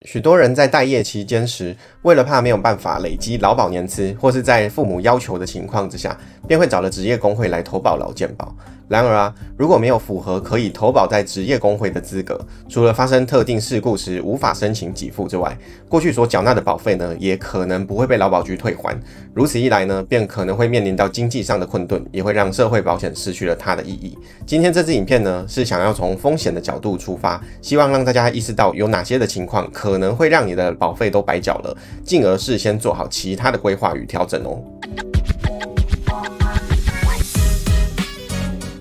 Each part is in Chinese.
许多人在待业期间时，为了怕没有办法累积劳保年资，或是在父母要求的情况之下，便会找了职业工会来投保劳健保。然而如果没有符合可以投保在职业工会的资格，除了发生特定事故时无法申请给付之外，过去所缴纳的保费呢，也可能不会被劳保局退还。如此一来呢，便可能会面临到经济上的困顿，也会让社会保险失去了它的意义。今天这支影片呢，是想要从风险的角度出发，希望让大家意识到有哪些的情况可能会让你的保费都白缴了，进而事先做好其他的规划与调整哦。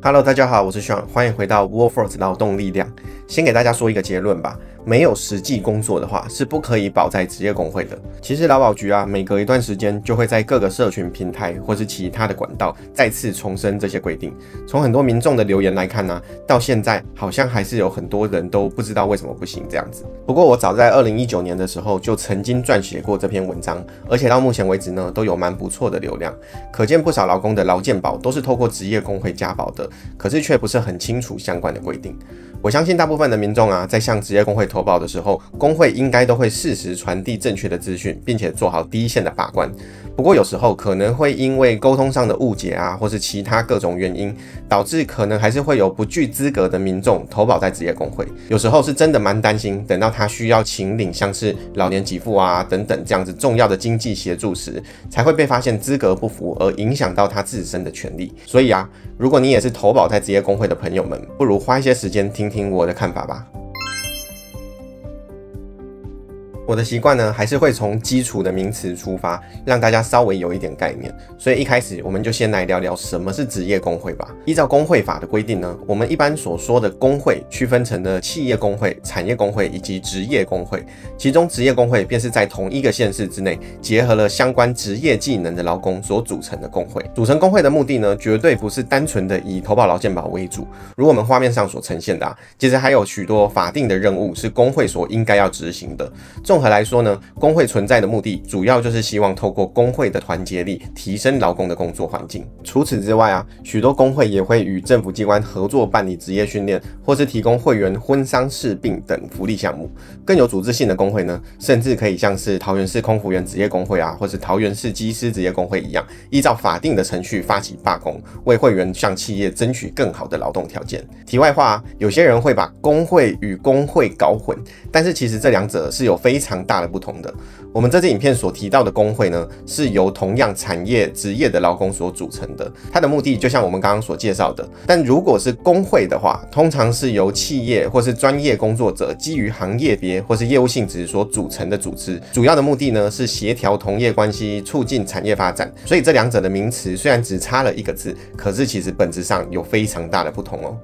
Hello， 大家好，我是 Sean， 欢迎回到 Workforce 劳动力量。先给大家说一个结论吧，没有实际工作的话，是不可以保在职业工会的。其实劳保局每隔一段时间就会在各个社群平台或是其他的管道再次重申这些规定。从很多民众的留言来看到现在好像还是有很多人都不知道为什么不行这样子。不过我早在2019年的时候就曾经撰写过这篇文章，而且到目前为止呢，都有蛮不错的流量，可见不少劳工的劳健保都是透过职业工会加保的，可是却不是很清楚相关的规定。我相信大部分的民众在向职业工会投保的时候，工会应该都会适时传递正确的资讯，并且做好第一线的把关。不过有时候可能会因为沟通上的误解或是其他各种原因，导致可能还是会有不具资格的民众投保在职业工会。有时候是真的蛮担心，等到他需要请领像是老年给付等等这样子重要的经济协助时，才会被发现资格不符，而影响到他自身的权利。所以如果你也是投保在职业工会的朋友们，不如花一些时间听听我的看法吧。我的习惯呢，还是会从基础的名词出发，让大家稍微有一点概念。所以一开始我们就先来聊聊什么是职业工会吧。依照工会法的规定呢，我们一般所说的工会区分成了企业工会、产业工会以及职业工会。其中职业工会便是在同一个县市之内，结合了相关职业技能的劳工所组成的工会。组成工会的目的呢，绝对不是单纯的以投保劳健保为主。如我们画面上所呈现的其实还有许多法定的任务是工会所应该要执行的。综合来说呢，工会存在的目的主要就是希望透过工会的团结力，提升劳工的工作环境。除此之外许多工会也会与政府机关合作办理职业训练，或是提供会员婚丧事病等福利项目。更有组织性的工会呢，甚至可以像是桃园市空服员职业工会或是桃园市机师职业工会一样，依照法定的程序发起罢工，为会员向企业争取更好的劳动条件。题外话有些人会把工会与工会搞混，但是其实这两者是有非常大的不同的。我们这支影片所提到的工会呢，是由同样产业职业的劳工所组成的，它的目的就像我们刚刚所介绍的。但如果是工会的话，通常是由企业或是专业工作者基于行业别或是业务性质所组成的组织，主要的目的呢是协调同业关系，促进产业发展。所以这两者的名词虽然只差了一个字，可是其实本质上有非常大的不同哦。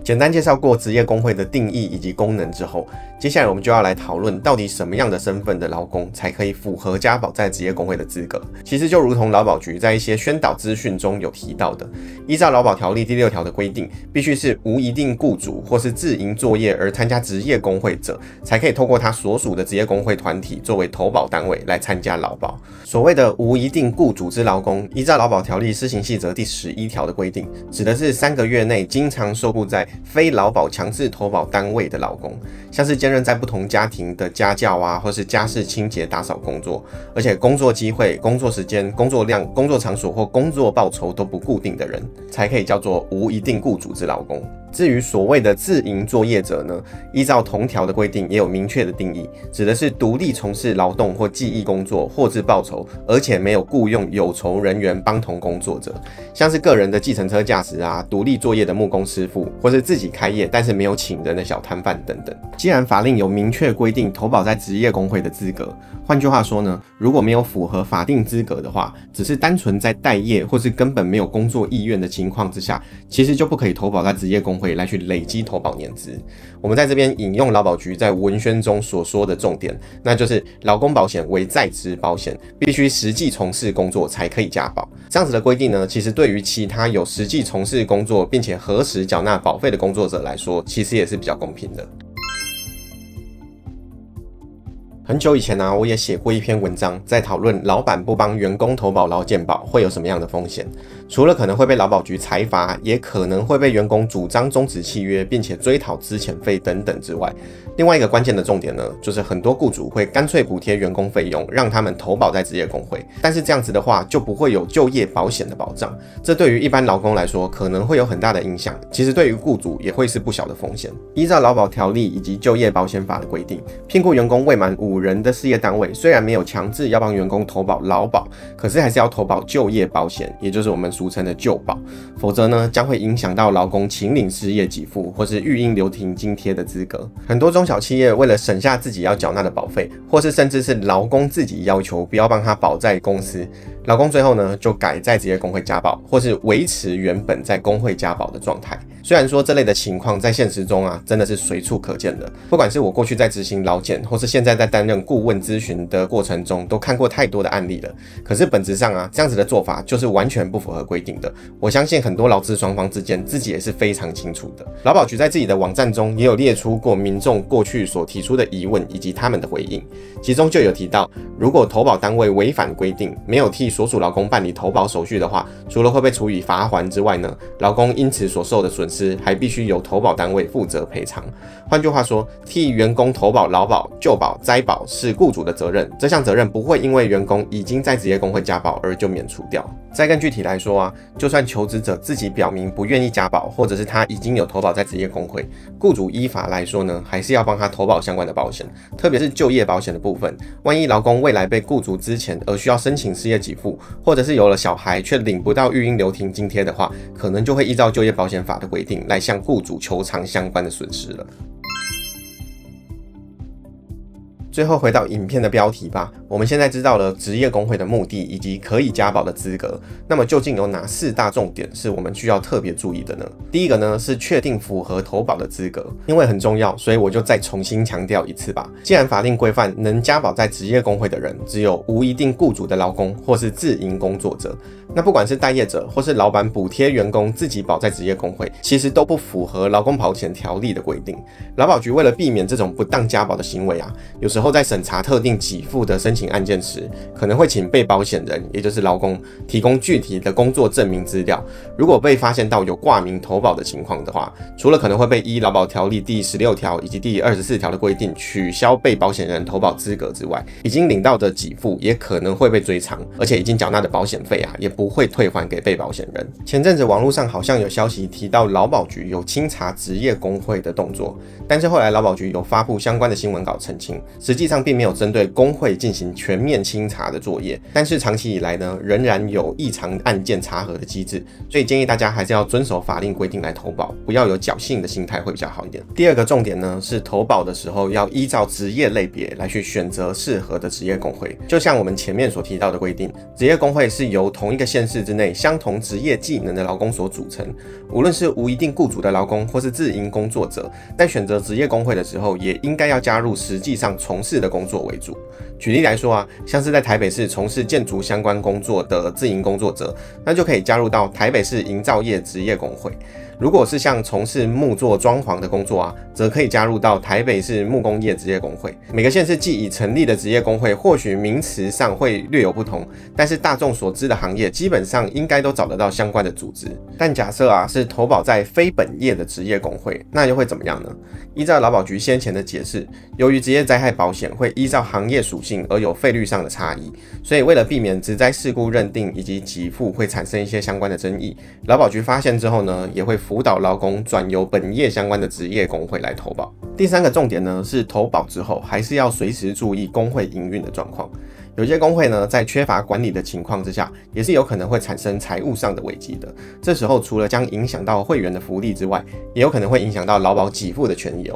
简单介绍过职业工会的定义以及功能之后，接下来我们就要来讨论到底什么样的身份的劳工才可以符合加保在职业工会的资格。其实就如同劳保局在一些宣导资讯中有提到的，依照劳保条例第6条的规定，必须是无一定雇主或是自营作业而参加职业工会者，才可以透过他所属的职业工会团体作为投保单位来参加劳保。所谓的无一定雇主之劳工，依照劳保条例施行细则第11条的规定，指的是3个月内经常受雇在非劳保强制投保单位的劳工，像是兼任在不同家庭的家教或是家事清洁打扫工作，而且工作机会、工作时间、工作量、工作场所或工作报酬都不固定的人，才可以叫做无一定雇主之劳工。至于所谓的自营作业者呢，依照同条的规定也有明确的定义，指的是独立从事劳动或技艺工作，获致报酬，而且没有雇用有酬人员帮同工作者，像是个人的计程车驾驶独立作业的木工师傅，或是自己开业但是没有请人的小摊贩等等。既然法令有明确规定投保在职业工会的资格，换句话说呢，如果没有符合法定资格的话，只是单纯在待业或是根本没有工作意愿的情况之下，其实就不可以投保在职业工会来去累积投保年资。我们在这边引用劳保局在文宣中所说的重点，那就是劳工保险为在职保险，必须实际从事工作才可以加保。这样子的规定呢，其实对于其他有实际从事工作并且核实缴纳保费的工作者来说，其实也是比较公平的。很久以前我也写过一篇文章，在讨论老板不帮员工投保劳健保会有什么样的风险。除了可能会被劳保局裁罚，也可能会被员工主张终止契约，并且追讨资遣费等等之外，另外一个关键的重点呢，就是很多雇主会干脆补贴员工费用，让他们投保在职业工会，但是这样子的话就不会有就业保险的保障，这对于一般劳工来说可能会有很大的影响，其实对于雇主也会是不小的风险。依照劳保条例以及就业保险法的规定，聘雇员工未满5人的事业单位，虽然没有强制要帮员工投保劳保，可是还是要投保就业保险，也就是我们俗称的就保，否则呢将会影响到劳工请领失业给付或是育婴留停津贴的资格。很多中小企业为了省下自己要缴纳的保费，或是甚至是劳工自己要求不要帮他保在公司，劳工最后呢就改在职业工会加保，或是维持原本在工会加保的状态。虽然说这类的情况在现实中真的是随处可见的，不管是我过去在执行劳检，或是现在在担任顾问咨询的过程中，都看过太多的案例了。可是本质上这样子的做法就是完全不符合规定的。我相信很多劳资双方之间自己也是非常清楚的。劳保局在自己的网站中也有列出过民众过去所提出的疑问以及他们的回应，其中就有提到，如果投保单位违反规定，没有替所属劳工办理投保手续的话，除了会被处以罚锾之外呢，劳工因此所受的损失还必须由投保单位负责赔偿。换句话说，替员工投保劳保、就保、灾保是雇主的责任，这项责任不会因为员工已经在职业工会加保而就免除掉。再更具体来说就算求职者自己表明不愿意加保，或者是他已经有投保在职业工会，雇主依法来说呢，还是要帮他投保相关的保险，特别是就业保险的部分。万一劳工未来被雇主资遣而需要申请失业给付，或者是有了小孩却领不到育婴留停津贴的话，可能就会依照就业保险法的规定来向雇主求偿相关的损失了。最后回到影片的标题吧，我们现在知道了职业工会的目的以及可以加保的资格，那么究竟有哪4大重点是我们需要特别注意的呢？第一个呢是确定符合投保的资格，因为很重要，所以我就再重新强调一次吧。既然法令规范能加保在职业工会的人只有无一定雇主的劳工或是自营工作者，那不管是待业者或是老板补贴员工自己保在职业工会，其实都不符合劳工保险条例的规定。劳保局为了避免这种不当加保的行为有时候在审查特定给付的申请案件时，可能会请被保险人，也就是劳工，提供具体的工作证明资料。如果被发现到有挂名投保的情况的话，除了可能会被依劳保条例第16条以及第24条的规定取消被保险人投保资格之外，已经领到的给付也可能会被追偿，而且已经缴纳的保险费也不会退还给被保险人。前阵子网络上好像有消息提到劳保局有清查职业工会的动作，但是后来劳保局有发布相关的新闻稿澄清，实际上并没有针对工会进行全面清查的作业，但是长期以来呢，仍然有异常案件查核的机制，所以建议大家还是要遵守法令规定来投保，不要有侥幸的心态会比较好一点。第二个重点呢是投保的时候要依照职业类别来去选择适合的职业工会，就像我们前面所提到的规定，职业工会是由同一个县市之内相同职业技能的劳工所组成，无论是无一定雇主的劳工或是自营工作者，在选择职业工会的时候，也应该要加入实际上从事的工作为主。举例来说像是在台北市从事建筑相关工作的自营工作者，那就可以加入到台北市营造业职业工会。如果是像从事木作装潢的工作则可以加入到台北市木工业职业工会。每个县市既已成立的职业工会，或许名词上会略有不同，但是大众所知的行业基本上应该都找得到相关的组织。但假设是投保在非本业的职业工会，那又会怎么样呢？依照劳保局先前的解释，由于职业灾害保险会依照行业属性而有费率上的差异，所以为了避免职灾事故认定以及给付会产生一些相关的争议，劳保局发现之后呢，也会辅导劳工转由本业相关的职业工会来投保。第三个重点呢是投保之后还是要随时注意工会营运的状况。有些工会呢，在缺乏管理的情况之下，也是有可能会产生财务上的危机的。这时候除了将影响到会员的福利之外，也有可能会影响到劳保给付的权益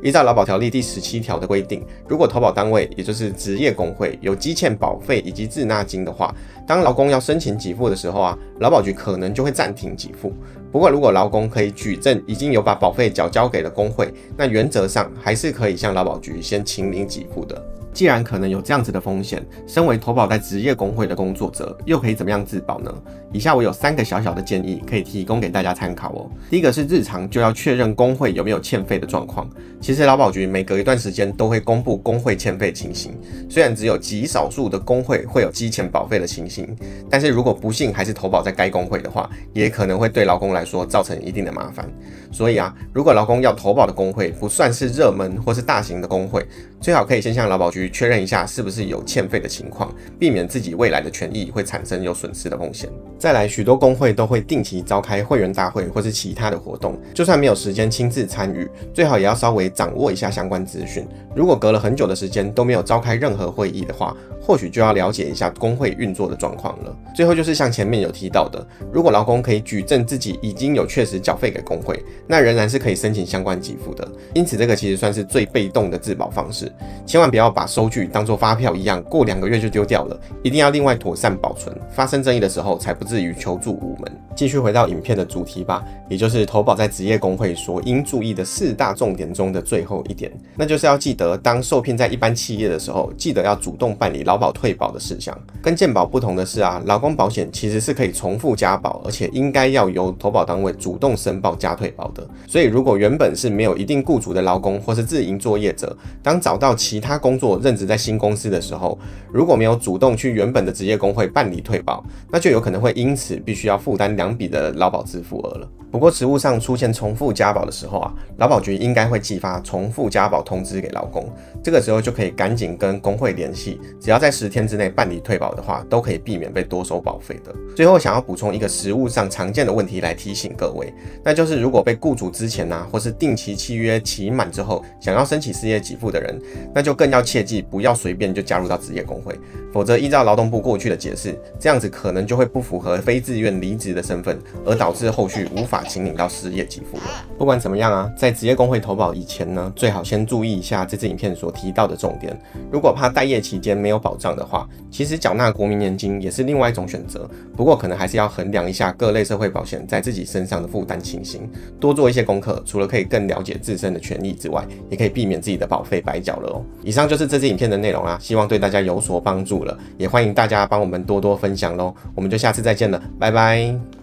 依照劳保条例第17条的规定，如果投保单位也就是职业工会有积欠保费以及滞纳金的话，当劳工要申请给付的时候劳保局可能就会暂停给付。不过如果劳工可以举证已经有把保费缴交给了工会，那原则上还是可以向劳保局先请领给付的。既然可能有这样子的风险，身为投保在职业工会的工作者，又可以怎么样自保呢？以下我有3个小小的建议，可以提供给大家参考哦。第一个是日常就要确认工会有没有欠费的状况。其实劳保局每隔一段时间都会公布工会欠费情形，虽然只有极少数的工会会有积欠保费的情形，但是如果不幸还是投保在该工会的话，也可能会对劳工来说造成一定的麻烦。所以如果劳工要投保的工会不算是热门或是大型的工会，最好可以先向劳保局确认一下是不是有欠费的情况，避免自己未来的权益会产生有损失的风险。再来，许多工会都会定期召开会员大会或是其他的活动，就算没有时间亲自参与，最好也要稍微掌握一下相关资讯。如果隔了很久的时间都没有召开任何会议的话，或许就要了解一下工会运作的状况了。最后就是像前面有提到的，如果劳工可以举证自己已经有确实缴费给工会，那仍然是可以申请相关给付的。因此这个其实算是最被动的自保方式，千万不要把收据当作发票一样，过2个月就丢掉了，一定要另外妥善保存，发生争议的时候才不至于求助无门。继续回到影片的主题吧，也就是投保在职业工会所应注意的4大重点中的最后一点，那就是要记得当受聘在一般企业的时候，记得要主动办理劳保退保的事项。跟健保不同的是劳工保险其实是可以重复加保，而且应该要由投保单位主动申报加退保的。所以如果原本是没有一定雇主的劳工或是自营作业者，当找到其他工作任职在新公司的时候，如果没有主动去原本的职业工会办理退保，那就有可能会因此必须要负担2笔的劳保支付额了。不过实务上出现重复加保的时候劳保局应该会寄发重复加保通知给劳工，这个时候就可以赶紧跟工会联系，只要在10天之内办理退保的话，都可以避免被多收保费的。最后想要补充一个实务上常见的问题来提醒各位，那就是如果被雇主之前或是定期契约期满之后想要申请失业给付的人，那就更要切记不要随便就加入到职业工会，否则依照劳动部过去的解释，这样子可能就会不符合非自愿离职的身份，而导致后续无法请领到失业给付了。不管怎么样在职业工会投保以前呢，最好先注意一下这支影片所提到的重点。如果怕待业期间没有保障的话，其实缴纳国民年金也是另外一种选择，不过可能还是要衡量一下各类社会保险在自己身上的负担情形，多做一些功课，除了可以更了解自身的权益之外，也可以避免自己的保费白缴了哦。以上就是这支影片的内容希望对大家有所帮助了，也欢迎大家帮我们多多分享咯。我们就下次再见了，拜拜。